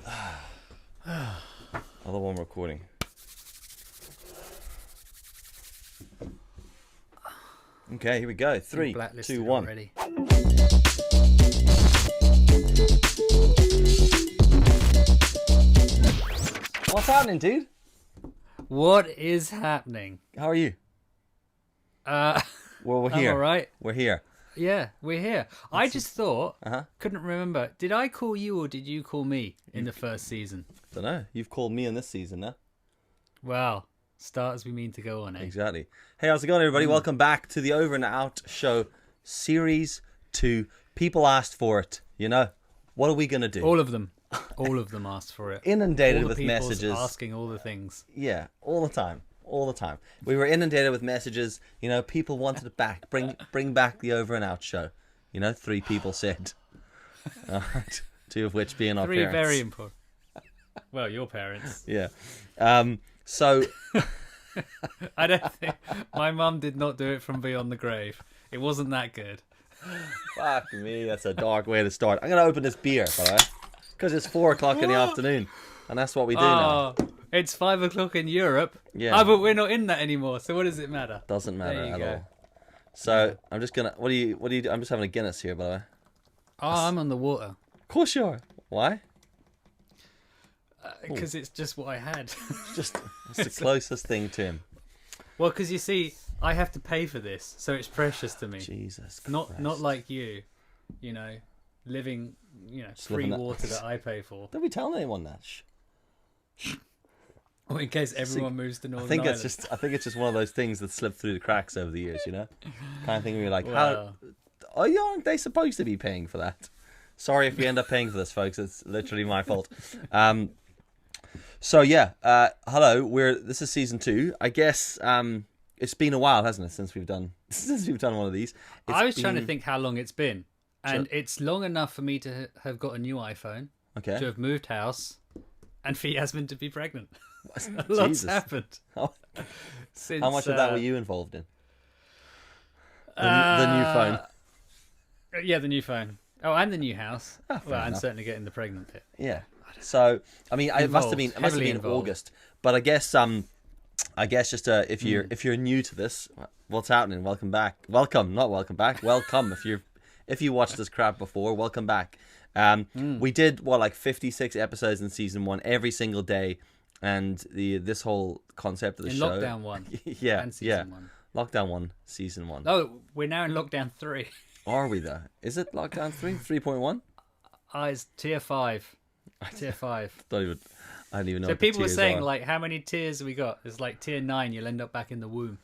Other one recording. Okay, here we go. 3, 2, 1. Already. What's happening, dude? What is happening? How are you? Well, Well, we're here. I'm all right. We're here. Yeah, we're here. I just thought, Uh-huh. couldn't remember. Did I call you or did you call me in the first season? Don't know. You've called me in this season, now. Well, start as we mean to go on, eh? Exactly. Hey, how's it going, everybody? Welcome back to the Over and Out show, Series 2. People asked for it, you know. What are we going to do? All of them. All of them asked for it. Inundated all the with people's messages. asking all the things. Yeah, all the time. All the time. We were inundated with messages. You know, people wanted it back. Bring back the Over and Out show. You know, 3 people said. All right. 2 of which being our 3 parents. very important. Well, your parents. Yeah. So... I don't think... My mum did not do it from beyond the grave. It wasn't that good. Fuck me, that's a dark way to start. I'm going to open this beer, by the way. Because it's 4 o'clock in the afternoon. And that's what we do now. It's 5 o'clock in Europe. Yeah. Oh, but we're not in that anymore, so what does it matter? Doesn't matter There you at go. all. So, I'm just going to... What do you do? I'm just having a Guinness here, by the way. Oh, I'm on the water. Of course you are. Why? Because it's just what I had. It's the closest thing to him. Well, because you see, I have to pay for this, so it's precious to me. Jesus Christ. Not like you know, living, free living that- water that I pay for. Don't be telling anyone that. Shh. Or in case everyone moves to Northern I think Ireland. it's just one of those things that slipped through the cracks over the years, you know? Kind of thing where you're like, Well, aren't they supposed to be paying for that? Sorry if you end up paying for this, folks. It's literally my fault. So yeah, hello. This is season 2. I guess it's been a while, hasn't it, since we've done one of these. I was trying to think how long it's been, and it's long enough for me to have got a new iPhone, Okay. to have moved house, and for Yasmin to be pregnant. Lots Jesus. happened. Since, How much of that were you involved in? The new phone. Yeah, the new phone. Oh, and the new house. fair Well, and enough. certainly getting the pregnant bit. Yeah. So I mean, it must have been Heavily involved. August, but I guess just if you're new to this, what's happening? Welcome back. Welcome, not welcome back. Welcome if you watched this crap before. Welcome back. We did 56 episodes in season 1 every single day, and this whole concept of the show. In lockdown 1. Yeah, And season 1. Lockdown 1, season 1. Oh, we're now in lockdown 3. Are we though? Is it lockdown 3, 3.1? It's tier 5. Tier 5. I don't even know. So what the people were tiers saying, are. like, how many tiers have we got? It's like tier 9, you'll end up back in the womb.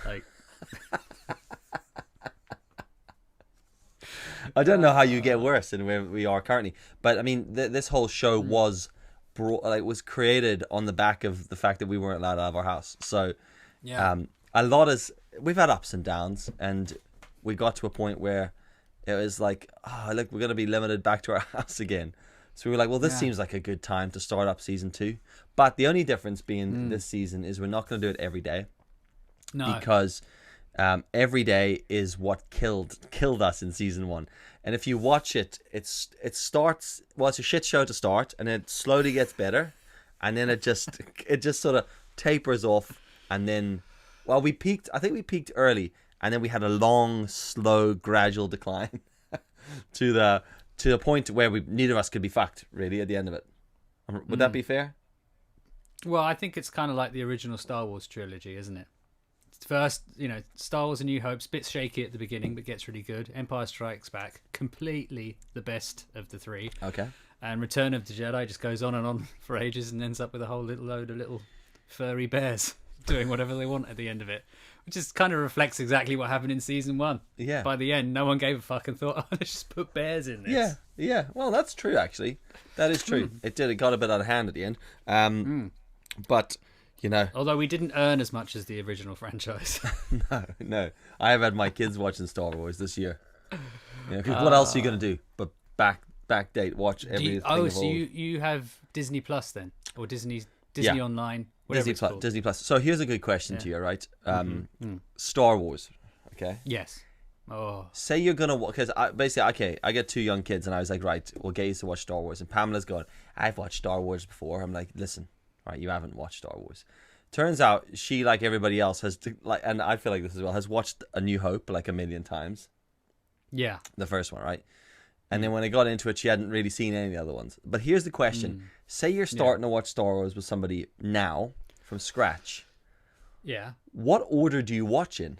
Like, I don't know how you get worse than where we are currently, but I mean, this whole show was created on the back of the fact that we weren't allowed out of our house. So, yeah. We've had ups and downs, and we got to a point where it was like, we're going to be limited back to our house again. So we were like, well, this seems like a good time to start up season 2. But the only difference being this season is we're not going to do it every day. No. Because every day is what killed us in season 1. And if you watch it, it starts, well, it's a shit show to start, and it slowly gets better, and then it just sort of tapers off, and then, well, I think we peaked early, and then we had a long, slow, gradual decline to the point where neither of us could be fucked, really, at the end of it. Would that be fair? Well, I think it's kind of like the original Star Wars trilogy, isn't it? First, Star Wars: A New Hope's a bit shaky at the beginning, but gets really good. Empire Strikes Back, completely the best of the 3. Okay. And Return of the Jedi just goes on and on for ages and ends up with a whole load of little furry bears doing whatever they want at the end of it, which just kind of reflects exactly what happened in season 1. Yeah. By the end, no one gave a fuck and thought, let's just put bears in this. Yeah. Well, that's true, actually. That is true. It got a bit out of hand at the end. But, Although we didn't earn as much as the original franchise. No. I have had my kids watching Star Wars this year. Because what else are you going to do but backdate, watch everything? So you have Disney Plus then? Or Disney Online? Disney Plus. So here's a good question to you, right? Star Wars, okay? Yes. Oh. Say you're gonna, because I get 2 young kids, and I was like, right, we'll get you to watch Star Wars, and Pamela's going, I've watched Star Wars before. I'm like, listen, right, you haven't watched Star Wars. Turns out she, like everybody else, has and I feel like this as well, has watched A New Hope like a million times. Yeah. The first one, right? And then when I got into it, she hadn't really seen any of the other ones. But here's the question. Say you're starting to watch Star Wars with somebody now, from scratch. Yeah. What order do you watch in?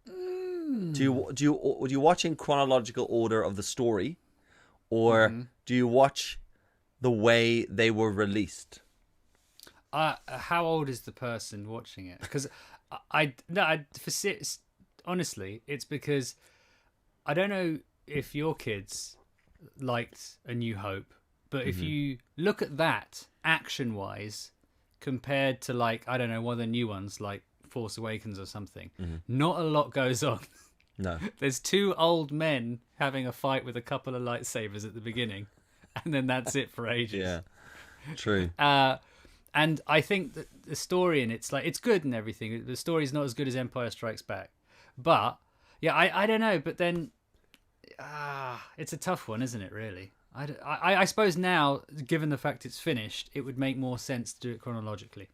Do you watch in chronological order of the story? Or do you watch the way they were released? How old is the person watching it? Because honestly, it's because I don't know if your kids liked A New Hope, but if you look at that action-wise compared to, like, I don't know, one of the new ones like Force Awakens or something, not a lot goes on. No. There's two old men having a fight with a couple of lightsabers at the beginning, and then that's it for ages. Yeah, true. And I think that the story in it's like, it's good and everything. The story's not as good as Empire Strikes Back, but yeah, I don't know. But then, it's a tough one, isn't it? Really, I suppose now, given the fact it's finished, it would make more sense to do it chronologically.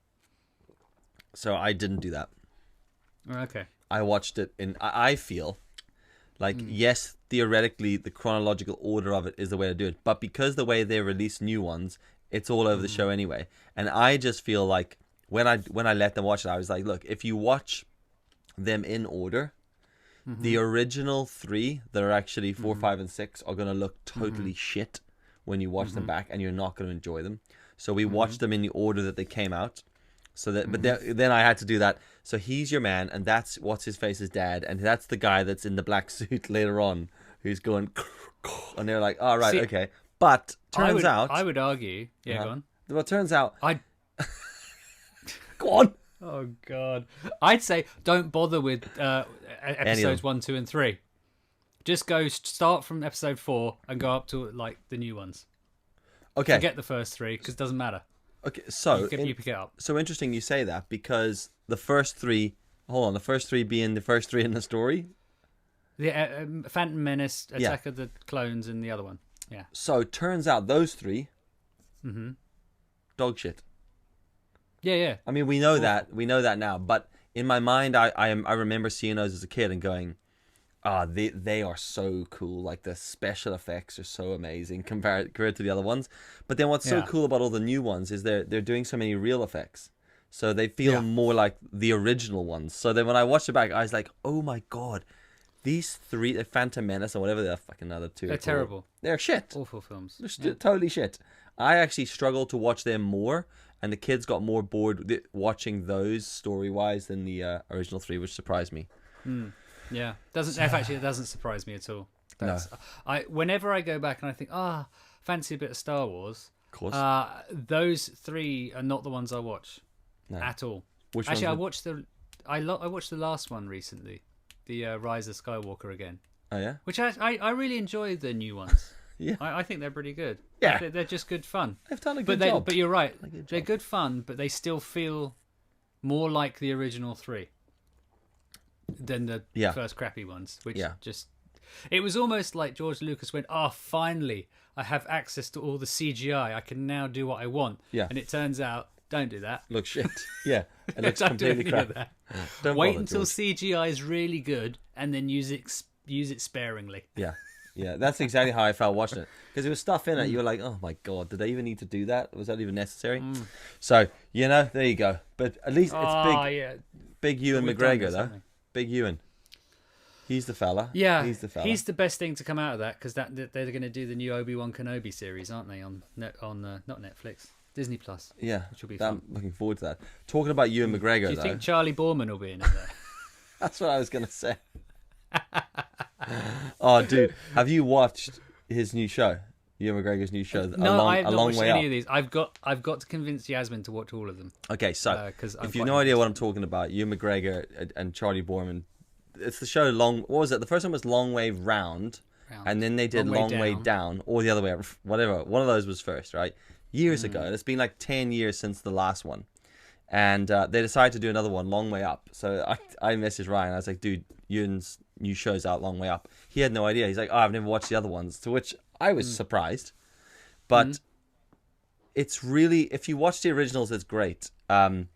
So I didn't do that. Okay. I watched it in. I feel like yes, theoretically, the chronological order of it is the way to do it, but because the way they release new ones, it's all over the show anyway. And I just feel like when I let them watch it, I was like, look, if you watch them in order, the original 3 that are actually 4, 5, and 6 are going to look totally shit when you watch them back, and you're not going to enjoy them. So we watched them in the order that they came out. So that, but then I had to do that. So he's your man, and that's what's his face's dad, and that's the guy that's in the black suit later on, who's going, and they're like, "All right, okay." But turns out, I would argue, go on. Well, it turns out, Go on. Oh God, I'd say don't bother with episodes 1, 2, and 3. Just start from episode 4 and go up to like the new ones. Okay. Forget the first 3 because it doesn't matter. Okay, so you pick it up. So interesting you say that, because the first 3. Hold on, the first 3 being the first 3 in the story. The Phantom Menace, Attack of the Clones, and the other one. Yeah. So turns out those 3, dog shit. Yeah. I mean, we know that now, but in my mind, I remember seeing those as a kid and going, they are so cool. Like the special effects are so amazing compared to the other ones. But then what's so cool about all the new ones is they're doing so many real effects, so they feel more like the original ones. So then when I watched it back, I was like, oh my God, these 3, the Phantom Menace or whatever the fucking other 2 they're are terrible. They're shit. Awful films. They're totally shit. I actually struggled to watch them more, and the kids got more bored watching those story-wise than the original 3, which surprised me. Yeah, it doesn't surprise me at all. Whenever I go back and I think, fancy a bit of Star Wars, of course, those 3 are not the ones I watch at all. Which actually, I watched the last one recently, the Rise of Skywalker again. Oh yeah, which I really enjoyed the new ones. Yeah, I think they're pretty good. Yeah, they're just good fun. They've done a good job. But you're right, they're good fun, but they still feel more like the original 3 than the first crappy ones. Which it was almost like George Lucas went, finally, I have access to all the CGI. I can now do what I want. Yeah, and it turns out, don't do that. Looks shit. Yeah, it looks completely crap. Don't wait until CGI is really good, and then use it sparingly. Yeah. Yeah, that's exactly how I felt watching it. Because there was stuff in it, you were like, oh my God, did they even need to do that? Was that even necessary? So, there you go. But at least it's big Ewan McGregor, though. Big Ewan. He's the fella. Yeah, he's the fella. He's the best thing to come out of that, because they're going to do the new Obi-Wan Kenobi series, aren't they? On not Netflix, Disney Plus. Yeah, which will be fun. I'm looking forward to that. Talking about Ewan McGregor, do you think Charlie Borman will be in it there? That's what I was going to say. Oh, dude, have you watched his new show? Ewan McGregor's new show? No, I have not watched any of these. I've got to convince Yasmin to watch all of them. Okay, so if you've no idea what I'm talking about, Ewan McGregor and Charlie Borman, it's the show what was it? The first one was Long Way Round. And then they did Long Way Down, or the other way, whatever. One of those was first, right? Years ago. It's been like 10 years since the last one. And they decided to do another one, Long Way Up. So I messaged Ryan. I was like, dude, Ewan's new show's out, Long Way Up. He had no idea. He's like, I've never watched the other ones. To which I was surprised. But it's really, if you watch the originals, it's great. And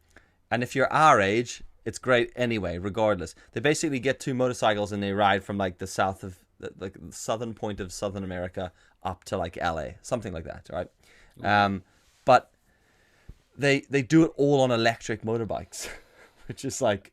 if you're our age, it's great anyway, regardless. They basically get two motorcycles and they ride from like the southern point of Southern America up to like LA, something like that, right? But they do it all on electric motorbikes, which is like,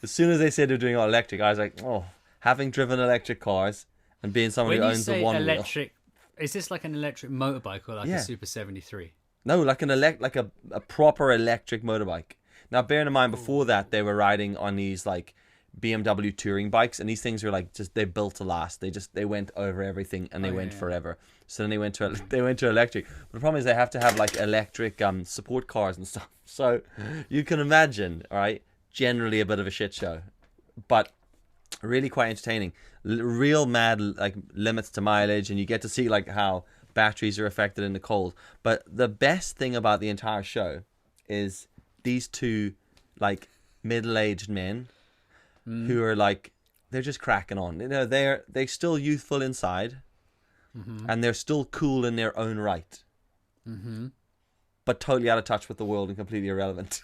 as soon as they said they're doing all electric, I was like, oh, having driven electric cars and being someone who owns a one electric, is this like an electric motorbike or like a Super 73? No, like a proper electric motorbike. Now, bearing in mind, before that, they were riding on these like BMW touring bikes, and these things are like just, they built to last. They went over everything, and they went forever. So then they went to electric. But the problem is they have to have like electric support cars and stuff. So you can imagine, all right, generally a bit of a shit show, but really quite entertaining. Real mad like limits to mileage, and you get to see like how batteries are affected in the cold. But the best thing about the entire show is these two like middle-aged men who are like, they're just cracking on. You know, they're still youthful inside, and they're still cool in their own right, but totally out of touch with the world and completely irrelevant.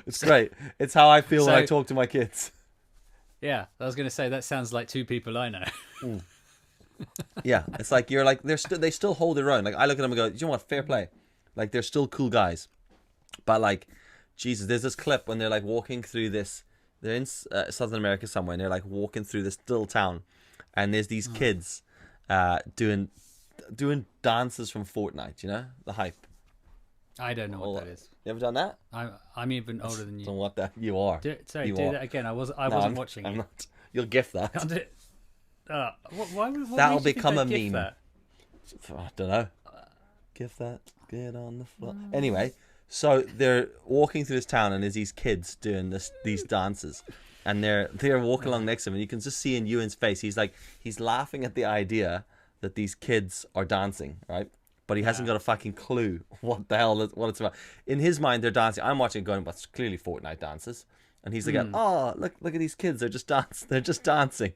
It's great. It's how I feel when I talk to my kids. Yeah, I was going to say, that sounds like two people I know. Yeah, it's like, you're like, they still hold their own. Like, I look at them and go, you know what, fair play. Like, they're still cool guys. But like, Jesus, there's this clip when they're like walking through this, they're in Southern America somewhere, and they're like walking through this little town, and there's these kids doing dances from Fortnite, you know, the hype. I don't know what that is. You ever done that? I'm even older than you. Don't what that you are. Do that again. I wasn't watching. I'm not. You'll gift that. Why that'll become a meme. That? I don't know. Gift that. Get on the floor. Anyway, so they're walking through this town, and there's these kids doing these dances, and they're walking along next to him, and you can just see in Ewan's face, he's laughing at the idea that these kids are dancing, right? But he hasn't got a fucking clue what the hell what it's about. In his mind, they're dancing. I'm watching, going, "But it's clearly Fortnite dances." And he's like, "Oh, look at these kids! They're just dancing."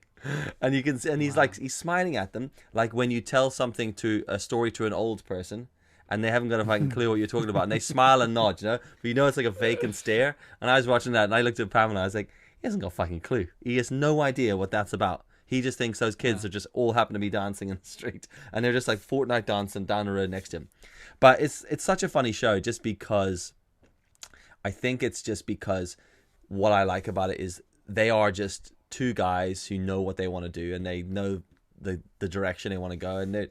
And you can see, and he's smiling at them, like when you tell a story to an old person, and they haven't got a fucking clue what you're talking about, and they smile and nod, you know. But you know it's like a vacant stare. And I was watching that, and I looked at Pamela. I was like, he hasn't got a fucking clue. He has no idea what that's about. He just thinks those kids are just all happen to be dancing in the street, and they're just like Fortnite dancing down the road next to him. But it's such a funny show, just because I think it's just because what I like about it is they are just two guys who know what they want to do, and they know the direction they want to go, and they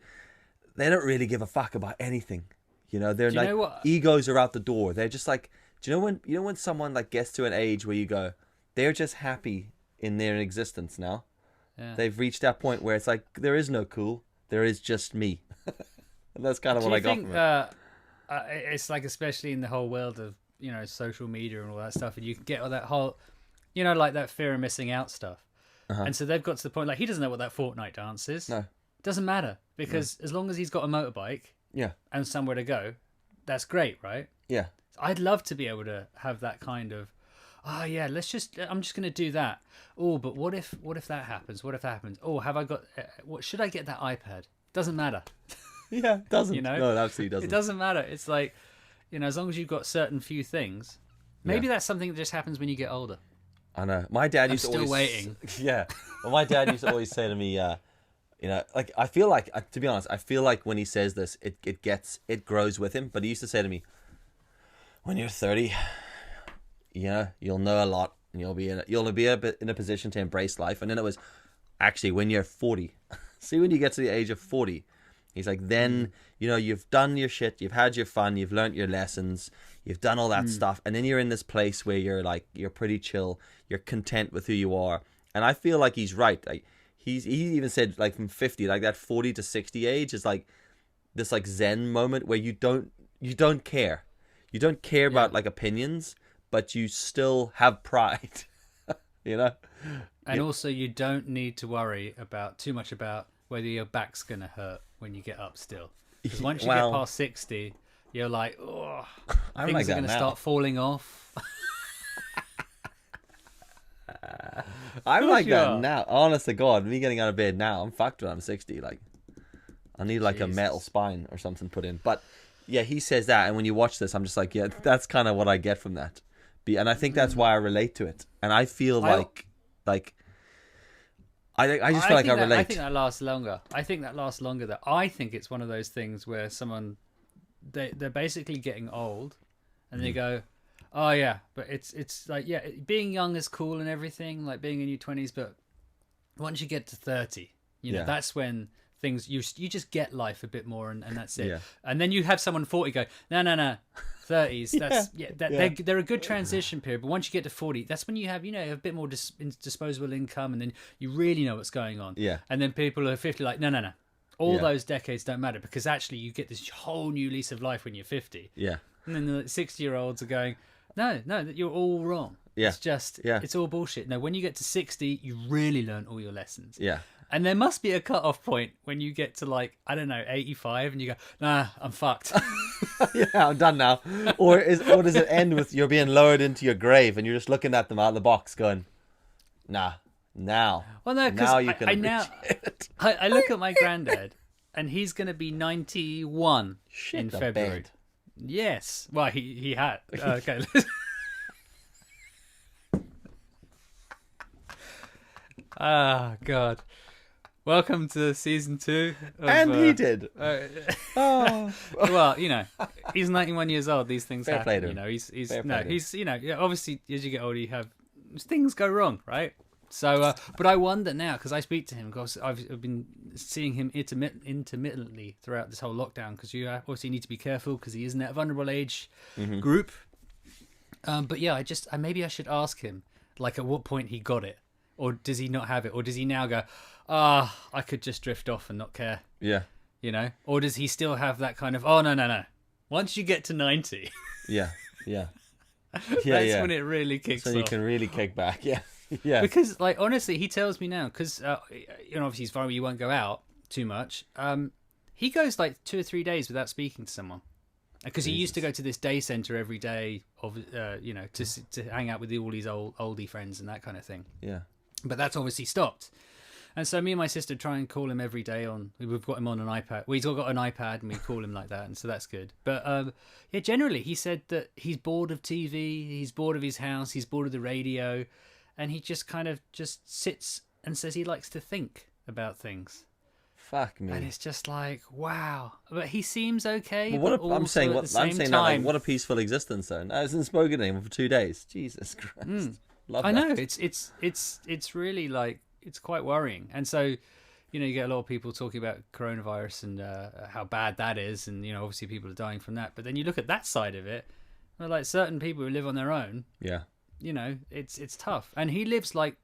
don't really give a fuck about anything. You know, they're like, egos are out the door. They're just like, do you know when someone like gets to an age where you go, they're just happy in their existence now. Yeah. They've reached that point where it's like, there is no cool, there is just me. And that's kind of what I got from it. It's like, especially in the whole world of, you know, social media and all that stuff, and you can get all that whole, you know, like that fear of missing out stuff. And so they've got to the point, like, he doesn't know what that Fortnite dance is. No. Doesn't matter, because as long as he's got a motorbike and somewhere to go, that's great, right? Yeah. I'd love to be able to have that kind of, I'm just going to do that. Oh, but what if that happens? What if that happens? Oh, have I got, should I get that iPad? Doesn't matter. Yeah, it doesn't. You know? No, it absolutely doesn't. It doesn't matter. It's like, you know, as long as you've got certain few things, maybe that's something that just happens when you get older. I know. My dad used to always... waiting. Yeah. Well, my dad used to always say to me, you know, like, I feel like, to be honest, I feel like when he says this, it grows with him. But he used to say to me, when you're 30, you know, you'll know a lot, and you'll be in a position to embrace life. And then it was, actually, when you're 40, see, when you get to the age of 40, he's like, then, you know, you've done your shit, you've had your fun, you've learnt your lessons, you've done all that stuff, and then you're in this place where you're like, you're pretty chill, you're content with who you are. And I feel like he's right. Like, he even said, like, from 50, like that 40 to 60 age is like this like Zen moment where you don't care. You don't care about like opinions, but you still have pride. You know? And also, you don't need to worry too much about whether your back's going to hurt when you get up still. Because once you get past 60, you're like, oh, things are going to start falling off. I'm like that now. Honest to God, me getting out of bed now, I'm fucked when I'm 60. Like, I need like a Jesus. metal spine or something put in. But yeah, he says that, and when you watch this, I'm just like, yeah, that's kind of what I get from that. And I think that's why I relate to it. And I feel like I just feel like I relate. I think that lasts longer. Though. I think it's one of those things where they're basically getting old, and they go, oh yeah, but it's like, yeah, being young is cool and everything, like being in your 20s, but once you get to 30, that's when things you just get life a bit more, and that's it. Yeah. And then you have someone 40 go, no, 30s. They're a good transition period. But once you get to 40, that's when you have a bit more disposable income, and then you really know what's going on. Yeah. And then people are 50 like, no. All those decades don't matter, because actually you get this whole new lease of life when you're 50. Yeah. And then the 60-year-olds are going, no, you're all wrong. Yeah. It's just, it's all bullshit. No, when you get to 60, you really learn all your lessons. Yeah. And there must be a cut-off point when you get to, like, I don't know, 85, and you go, nah, I'm fucked. Yeah, I'm done now. Or does it end with you're being lowered into your grave and you're just looking at them out of the box going, nah, now. Well, no, now you because can I look at my granddad, and he's going to be 91 in February. Bed. Yes. Well, he had. Okay. Ah, God. Welcome to season 2. And he did. Well, he's 91 years old. These things Fair play happen. to him. He's obviously as you get older, you have things go wrong, right? So, but I wonder now, because I speak to him, because I've been seeing him intermittently throughout this whole lockdown, because you obviously need to be careful because he is in that vulnerable age group. But yeah, maybe I should ask him, like, at what point he got it. Or does he not have it? Or does he now go, I could just drift off and not care? Yeah. Or does he still have that kind of, oh, no. Once you get to 90. Yeah. That's when it really kicks off. So you can really kick back. Yeah. Yeah. Because, like, honestly, he tells me now, because, obviously he's fine, you won't go out too much. He goes, like, 2 or 3 days without speaking to someone. Because he used to go to this day centre every day, to hang out with all these oldie friends and that kind of thing. Yeah. But that's obviously stopped. And so me and my sister try and call him every day we've got him on an iPad. We've all got an iPad and we call him like that. And so that's good. But generally he said that he's bored of TV. He's bored of his house. He's bored of the radio. And he just kind of just sits and says he likes to think about things. Fuck me. And it's just like, wow. But he seems okay. Well, I'm saying what a peaceful existence though. I was in spoken to him for 2 days. Jesus Christ. Love I that. know. It's really like, it's quite worrying. And so, you get a lot of people talking about coronavirus and how bad that is, and obviously people are dying from that. But then you look at that side of it, well, like certain people who live on their own. Yeah. It's tough. And he lives like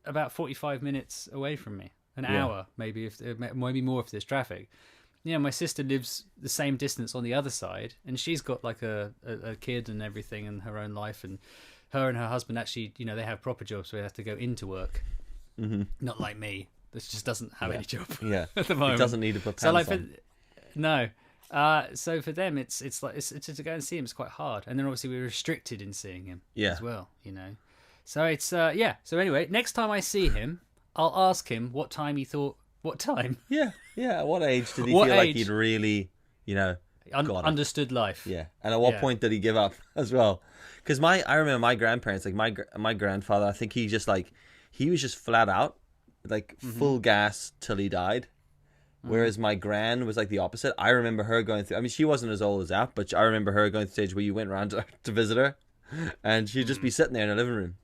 about 45 minutes away from me, an hour maybe more if there's traffic. My sister lives the same distance on the other side, and she's got like a kid and everything and her own life, and her husband actually, they have proper jobs where they have to go into work. Mm-hmm. Not like me. This just doesn't have any job. Yeah, at the moment. It doesn't need to put pants on. No. So for them, it's like to go and see him is quite hard, and then obviously we're restricted in seeing him as well. So it's So anyway, next time I see him, I'll ask him what time he thought. What time? Yeah. At what age did he feel like he'd really, understood life? Yeah. And at what point did he give up as well? Because I remember my grandparents, like my grandfather, I think he was just flat out, like full gas till he died. Whereas my gran was like the opposite. I remember her going through, she wasn't as old as that, but I remember her going through the stage where you went around to visit her, and she'd just be sitting there in her living room.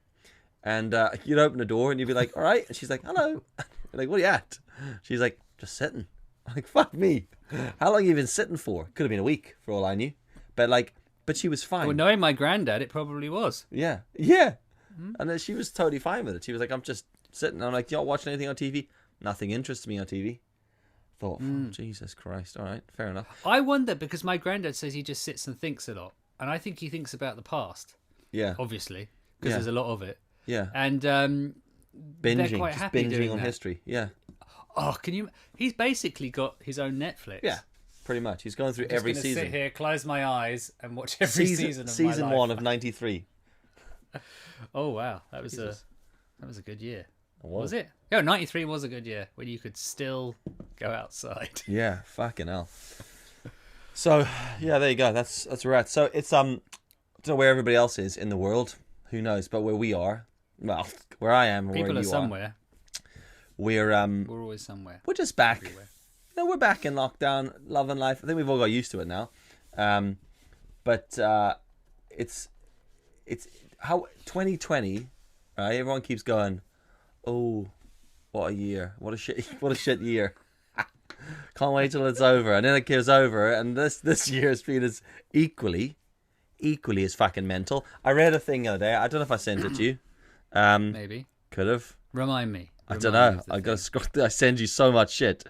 And you'd open the door and you'd be like, all right. And she's like, hello. You're like, what are you at? She's like, just sitting. I'm like, fuck me. How long have you been sitting for? Could have been a week for all I knew. But she was fine. Well, knowing my granddad, it probably was. Yeah. Yeah. Mm-hmm. And then she was totally fine with it. She was like, I'm just sitting. I'm like, you not watching anything on TV? Nothing interests me on TV. Thought, oh, Jesus Christ. All right. Fair enough. I wonder, because my granddad says he just sits and thinks a lot. And I think he thinks about the past. Yeah. Obviously. Because there's a lot of it. Yeah. And they're quite happy binging on that. History. Yeah. Oh, he's basically got his own Netflix. Yeah. Pretty much. He's going through every season. Sit here, close my eyes, and watch every season of my life. Season 1 of 93. Oh wow, that was a good year. Was it? Yeah, 93 was a good year when you could still go outside. Yeah, fucking hell. So yeah, there you go. That's where we're at. So it's I don't know where everybody else is in the world. Who knows? But where we are, well, where I am, People where are you somewhere. We're We're always somewhere. we're just back. Everywhere. You know, we're back in lockdown, loving life. I think we've all got used to it now. But it's how 2020, right? Everyone keeps going, oh, what a year, what a shit year. Can't wait till it's over, and then it goes over, and this year has been as equally as fucking mental. I read a thing the other day. I don't know if I sent it to you. Maybe. Could have. Remind me. I don't know. I send you so much shit.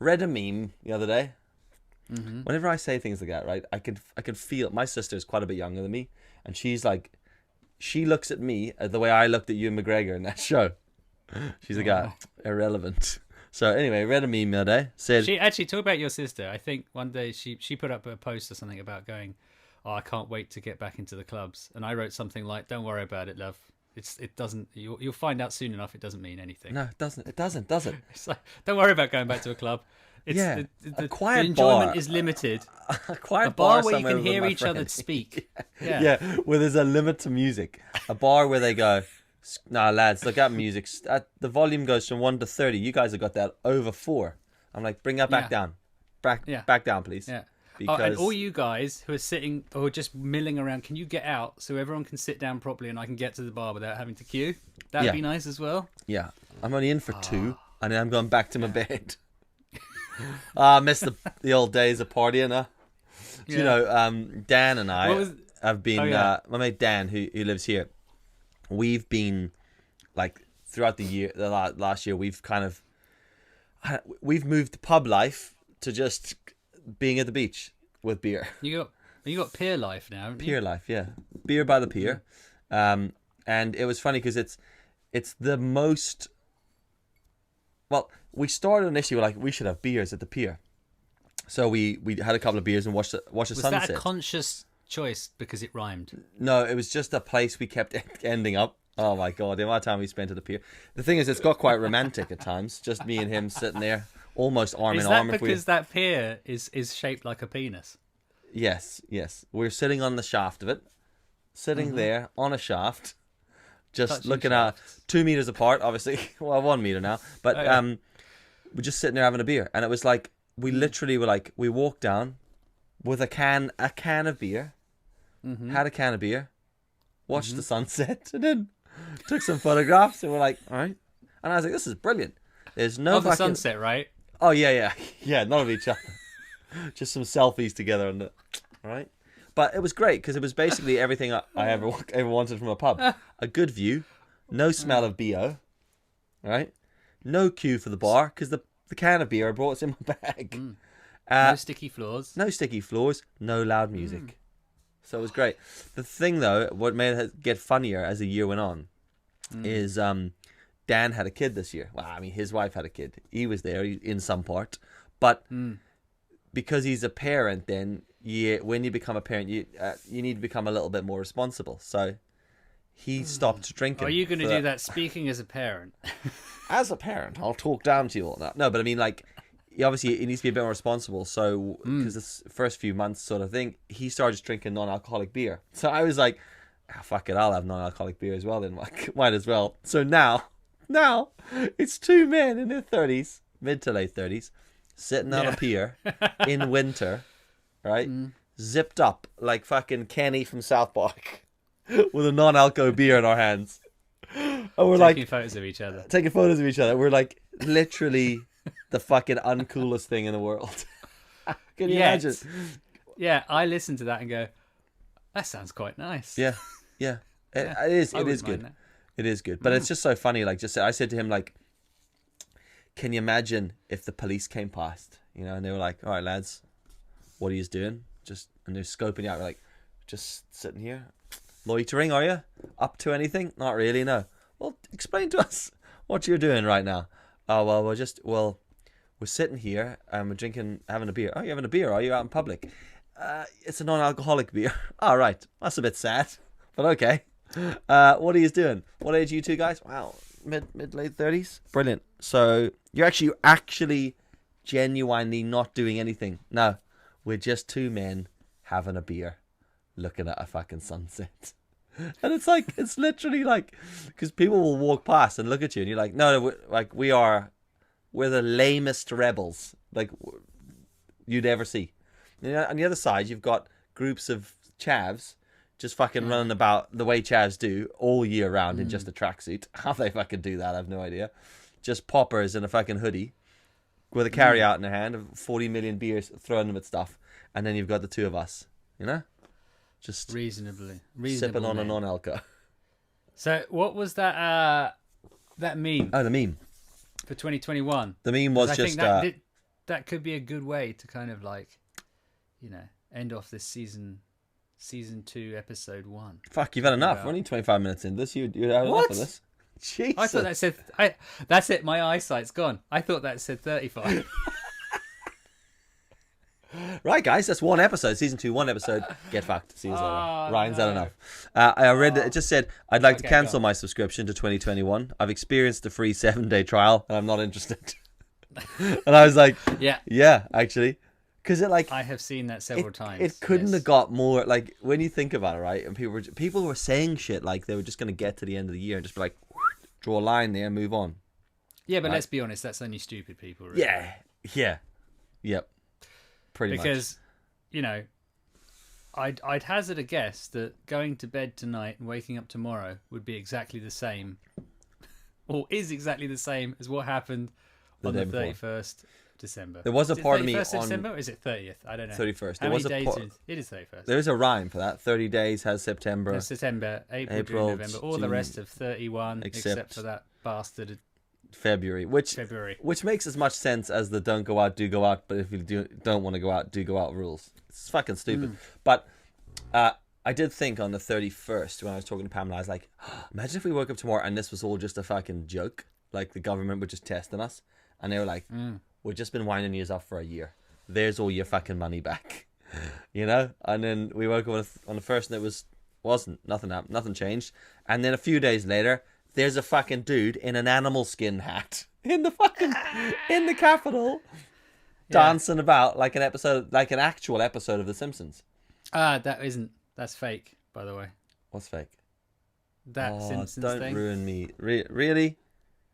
Read a meme the other day. Mm-hmm. Whenever I say things like that, right, I can feel. My sister is quite a bit younger than me, and she's like, she looks at me the way I looked at Ewan McGregor in that show. She's like, irrelevant. So anyway, read a meme the other day. Said she actually talk about your sister. I think one day she put up a post or something about going, oh, I can't wait to get back into the clubs, and I wrote something like, don't worry about it, love. It doesn't. You'll find out soon enough. It doesn't mean anything. No, it doesn't. It doesn't. Does it? It's like, don't worry about going back to a club. It's, yeah, the quiet the enjoyment bar is limited. A quiet a bar where you somewhere can with hear my each other friend. speak. Yeah, where there's a limit to music. A bar where they go, nah, lads, look at music. The volume goes from 1 to 30. You guys have got that over 4. I'm like, bring that back down. Back down, please. Yeah. Because... Oh, and all you guys who are sitting or just milling around, can you get out so everyone can sit down properly and I can get to the bar without having to queue? That'd be nice as well. Yeah. I'm only in for 2, and then I'm going back to my bed. I miss the old days of partying. Do you know, Dan and I have been, my mate Dan, who lives here, we've been, like, throughout the year, the last year, we've moved the pub life to just being at the beach with beer. You got pier life now, haven't you? Pier life, yeah. Beer by the pier. And it was funny because it's the most... Well, we started initially like we should have beers at the pier. So we had a couple of beers and watched the sunset. Was that a conscious choice because it rhymed? No, it was just a place we kept ending up. Oh my God, the amount of time we spent at the pier. The thing is, it's got quite romantic at times. Just me and him sitting there, almost arm in arm. Is that because that pier is shaped like a penis? Yes. We're sitting on the shaft of it. Sitting there on a shaft. Just Touching looking at shafts. 2 meters apart, obviously. Well, 1 meter now. But we're just sitting there having a beer. And it was like, we literally were like, we walked down with a can of beer. Had a can of beer. Watched the sunset. And then took some photographs. And we're like, all right. And I was like, this is brilliant. There's no the sunset, right? Oh, yeah. Yeah, none of each other. Just some selfies together. And right? But it was great because it was basically everything I ever wanted from a pub. A good view, no smell of BO, right? No queue for the bar because the can of beer I brought was in my bag. No sticky floors. No sticky floors, no loud music. So it was great. The thing though, what made it get funnier as the year went on, is Dan had a kid this year. Well, I mean, his wife had a kid. He was there in some part, but because he's a parent, then when you become a parent, you need to become a little bit more responsible. So he stopped drinking. Are you going to do that speaking as a parent? As a parent, I'll talk down to you all that. No, but I mean, like, obviously he needs to be a bit more responsible. So because this first few months sort of thing, he started just drinking non-alcoholic beer. So I was like, fuck it, I'll have non-alcoholic beer as well then. Might as well. So now it's 2 men in their 30s, mid to late 30s, sitting on a pier in winter, right? Zipped up like fucking Kenny from South Park with a non-alco beer in our hands. And we're Taking photos of each other. Taking photos of each other. We're like literally the fucking uncoolest thing in the world. Can you imagine? Yeah, I listen to that and go, that sounds quite nice. Yeah. It is good. That. It is good. But it's just so funny. Like, I said to him, like, can you imagine if the police came past, you know, and they were like, all right, lads, what are you doing? And they're scoping you out. We're like, just sitting here. Loitering, are you? Up to anything? Not really, no. Well, explain to us what you're doing right now. Oh, well, we're sitting here and we're drinking, having a beer. Oh, you're having a beer? Are you out in public? It's a non-alcoholic beer. All right. That's a bit sad, but okay. What are you doing? What age are you two guys? Wow, mid late 30s. Brilliant. So you're actually genuinely not doing anything. No, we're just two men having a beer, looking at a fucking sunset. And it's literally like, because people will walk past and look at you, and you're like, no, we're the lamest rebels like you'd ever see. And on the other side, you've got groups of chavs just fucking running about the way chavs do all year round in just a tracksuit. How they fucking do that, I have no idea. Just poppers in a fucking hoodie with a carry out in their hand, 40 million beers, throwing them at stuff, and then you've got the two of us, just reasonable sipping on a non-alco. So what was that meme? Oh, the meme for 2021. The meme was just that could be a good way to kind of like, end off this season 2, episode 1. Fuck, you've had enough. We're only 25 minutes in this. You're had enough of this. Jesus. I thought that said. That's it. My eyesight's gone. I thought that said 35. Right, guys, that's one episode. Season 2, one episode. Get fucked. See you later. Ryan's had enough. I read that it just said, I'd like to cancel my subscription to 2021. I've experienced the free 7-day trial, and I'm not interested. And I was like, yeah, actually. Because I have seen that several times. It couldn't have got more, like, when you think about it, right? And people were saying shit like they were just going to get to the end of the year and just be like, draw a line there and move on. Yeah, but let's be honest, that's only stupid people, really. Yeah. Yep. Pretty much. Because, I'd hazard a guess that going to bed tonight and waking up tomorrow would be exactly the same, or is exactly the same as what happened on the 31st December. There was a part of me on December, or is it 30th? I don't know. 31st. How many days it is 31st. There is a rhyme for that. 30 days has September. There's September, April, June, November, all the rest of 31, except for that bastard February, which makes as much sense as the don't go out, do go out, but if you don't want to go out, do go out rules. It's fucking stupid. But I did think on the 31st when I was talking to Pamela, I was like, imagine if we woke up tomorrow and this was all just a fucking joke, like the government were just testing us, and they were like, we've just been winding you up for a year, there's all your fucking money back. And then we woke up on the first, and it wasn't nothing happened, nothing changed. And then a few days later, there's a fucking dude in an animal skin hat in the Capitol, dancing about like an actual episode of The Simpsons. That's fake, by the way. What's fake? That Simpsons don't thing. Don't ruin me. Really?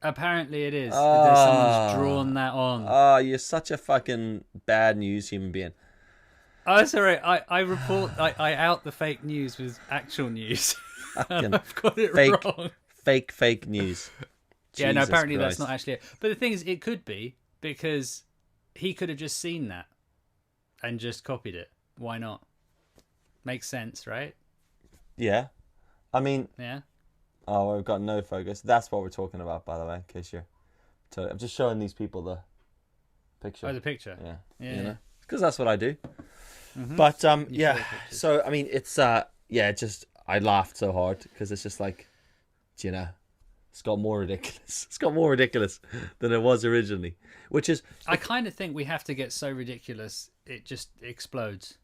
Apparently it is. Someone's drawn that on. Oh, you're such a fucking bad news human being. Oh, sorry. I report. I out the fake news with actual news. I've got it wrong. Fake news. Yeah, no, apparently Christ. That's not actually it. But the thing is, it could be, because he could have just seen that and just copied it. Why not? Makes sense, right? Yeah. I mean... Yeah. Oh, we've got no focus. That's what we're talking about, by the way, in case you're... I'm just showing these people the picture. Oh, the picture. Yeah. Because that's what I do. Mm-hmm. But, yeah. So, I mean, it's... just... I laughed so hard, because it's just like... It's got more ridiculous. It's got more ridiculous than it was originally, which is... I kind of think we have to get so ridiculous it just explodes.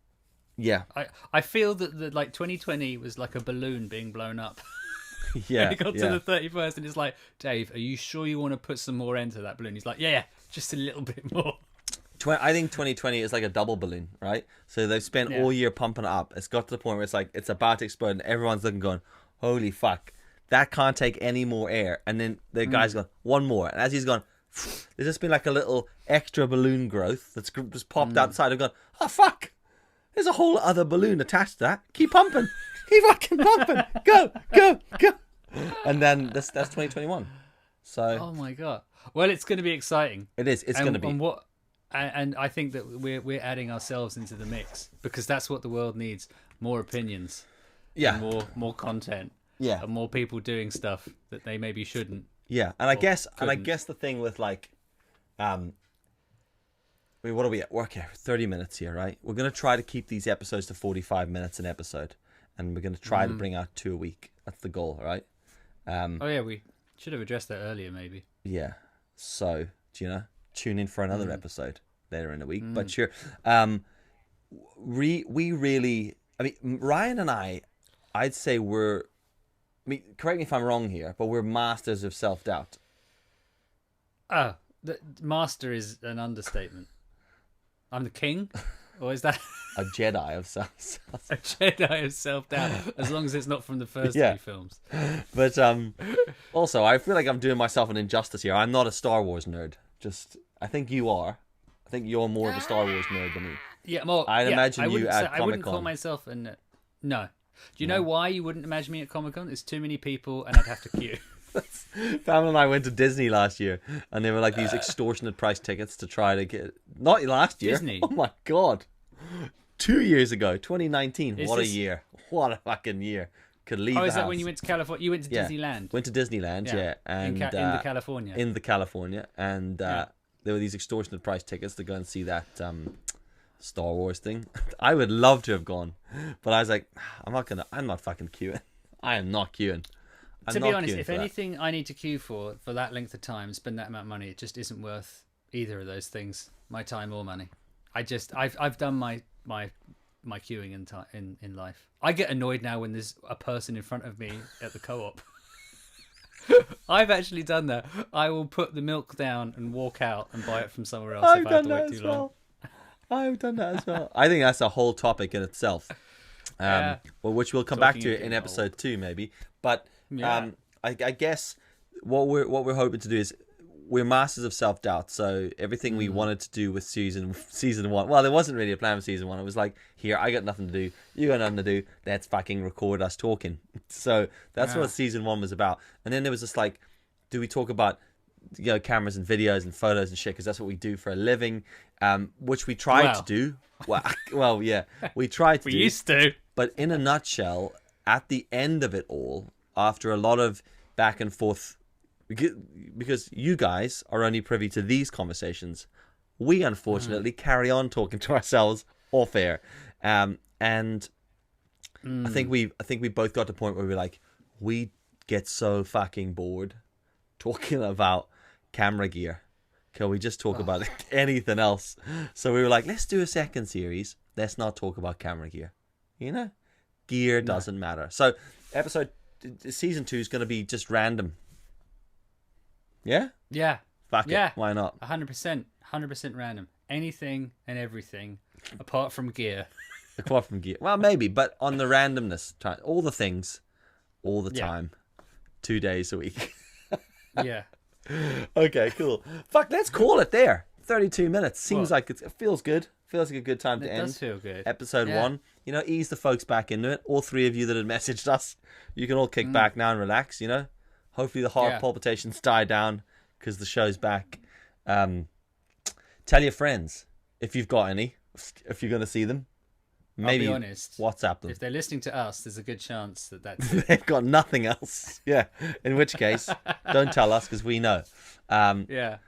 Yeah. I feel that 2020 was like a balloon being blown up. Yeah. He got to the 31st and it's like, Dave, are you sure you want to put some more into that balloon? He's like, yeah, just a little bit more. I think 2020 is like a double balloon, right? So they've spent all year pumping it up. It's got to the point where it's like, it's about to explode and everyone's looking going, holy fuck. That can't take any more air. And then the guy's gone, one more. And as he's gone, there's just been like a little extra balloon growth that's just popped outside. I've gone, oh, fuck. There's a whole other balloon attached to that. Keep pumping. Keep fucking pumping. Go. And then that's 2021. So. Oh, my God. Well, it's going to be exciting. It is. It's going to be. And I think that we're adding ourselves into the mix, because that's what the world needs. More opinions. Yeah. And more content. Yeah, and more people doing stuff that they maybe shouldn't. Yeah, and I guess the thing with like, what are we at work here? 30 minutes here, right? We're gonna try to keep these episodes to 45 minutes an episode, and we're gonna try to bring out 2 a week. That's the goal, right? Oh yeah, we should have addressed that earlier, maybe. Yeah. So tune in for another episode later in the week. But sure, we really, I mean, Ryan and I'd say we're mean, correct me if I'm wrong here, but we're masters of self-doubt. Oh, the master is an understatement. I'm the king, or is that A Jedi of self. a Jedi of self-doubt? As long as it's not from the first Yeah. three films. But also, I feel like I'm doing myself an injustice here. I'm not a Star Wars nerd. I think you are. I think you're more of a Star Wars nerd than me. Yeah, well, I'd imagine I you wouldn't at say- I wouldn't call Comic-Con. myself an. No. Do you know why you wouldn't imagine me at Comic-Con? There's too many people, and I'd have to queue. Pamela and I went to Disney last year, and they were like these extortionate price tickets to try to get. Not last year. Disney? Oh my god. 2 years ago, 2019. Is What this- a year. What a fucking year. Could leave Oh, the is that house. when you went to California? You went to Yeah. Disneyland. Went to Disneyland, yeah. And in the California. in the California, and Yeah. there were these extortionate price tickets to go and see that Star Wars thing. I would love to have gone, but I was like, I'm not fucking queuing. I am not queuing. To be honest, if anything I need to queue for that length of time, spend that amount of money, it just isn't worth either of those things, my time or money. I've done my queuing in life. I get annoyed now when there's a person in front of me at the co-op. I've actually done that. I will put the milk down and walk out and buy it from somewhere else if I have to wait too long. I've done that as well. I think that's a whole topic in itself. Yeah. Well, which we'll come back Talking to of in getting episode 2 maybe. But Yeah. I guess what we're hoping to do is we're masters of self-doubt. So everything we wanted to do with season 1. Well, there wasn't really a plan for season 1. It was like, here, I got nothing to do. You got nothing to do. Let's fucking record us talking. So that's what season 1 was about. And then there was this like, do we talk about cameras and videos and photos and shit, because that's what we do for a living, which we tried to do. Well, yeah, we tried to We do. used to. But in a nutshell, at the end of it all, after a lot of back and forth, because you guys are only privy to these conversations, we unfortunately carry on talking to ourselves off air, and I think we both got to the point where we're like, we get so fucking bored talking about camera gear. Can we just talk about anything else? So we were like, let's do a second series. Let's not talk about camera gear. Gear doesn't matter. So season 2 is going to be just random. Yeah? Yeah. Fuck Yeah. it. Why not? 100%. 100% random. Anything and everything apart from gear. Apart from gear. Well, maybe, but on the randomness, all the things, all the Yeah. time, 2 days a week. Yeah. Okay, cool. Fuck, let's call it there. 32 minutes. Seems Well, like it feels good. Feels like a good time to It end. does feel good. Episode Yeah. 1. Ease the folks back into it. All 3 of you that had messaged us, you can all kick back now and relax, Hopefully the heart Yeah. palpitations die down because the show's back. Tell your friends if you've got any, if you're going to see them. Maybe I'll be honest. WhatsApp them. If they're listening to us, there's a good chance that that's it. They've got nothing else. Yeah. In which case, don't tell us because we know. Yeah.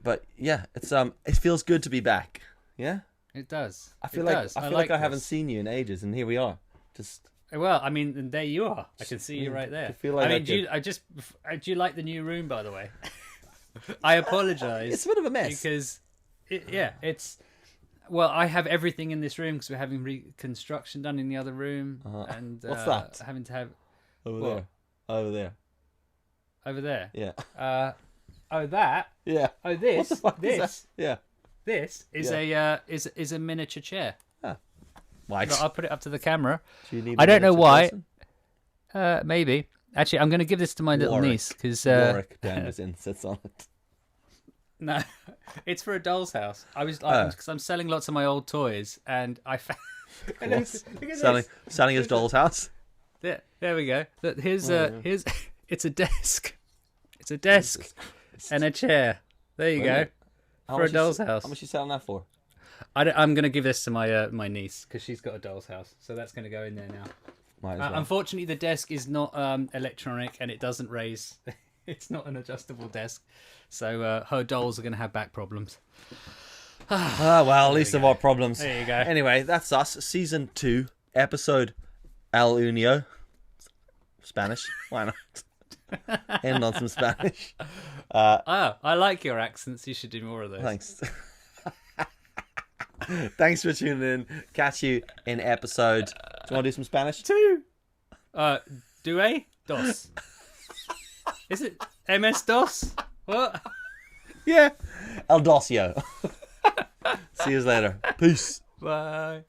But yeah, it feels good to be back. Yeah. It does. I feel It like does. I feel like I haven't this. seen you in ages, and here we are. Just Well, I mean, and there you are. I can see you right there. I feel like I mean, I do you like the new room, by the way? I apologize. it's a bit of a mess. Because, it's. Well, I have everything in this room because we're having reconstruction done in the other room, and What's that? having to have Over What? there. Over there. over there. Yeah. Oh, that. Yeah. Oh, this. What the fuck is This. that? Yeah. This is Yeah. is a miniature chair. Why? Look, I'll put it up to the camera. Do you need I a don't know miniature why. person? Maybe. Actually, I'm going to give this to my little Warwick. niece because Warwick Dennison sits on it. no, it's for a doll's house. I was like, because I'm selling lots of my old toys, and I found. Look at Selling his doll's house. There we go. Look, here's it's a desk. It's a desk and a chair. There you go. How For a much doll's you, house. How much you selling that for? I'm going to give this to my my niece because she's got a doll's house, so that's going to go in there now. Might as well. Unfortunately, the desk is not electronic and it doesn't raise. It's not an adjustable desk, so her dolls are going to have back problems. Well, least of our problems. There you go. Anyway, that's us. Season 2, episode El Unio. Spanish. Why not? End on some Spanish. I like your accents. You should do more of those. Thanks. Thanks for tuning in. Catch you in episode. Do you want to do some Spanish? 2. Do a? DOS. Is it MS-DOS? What? Yeah. El Docio. See you later. Peace. Bye.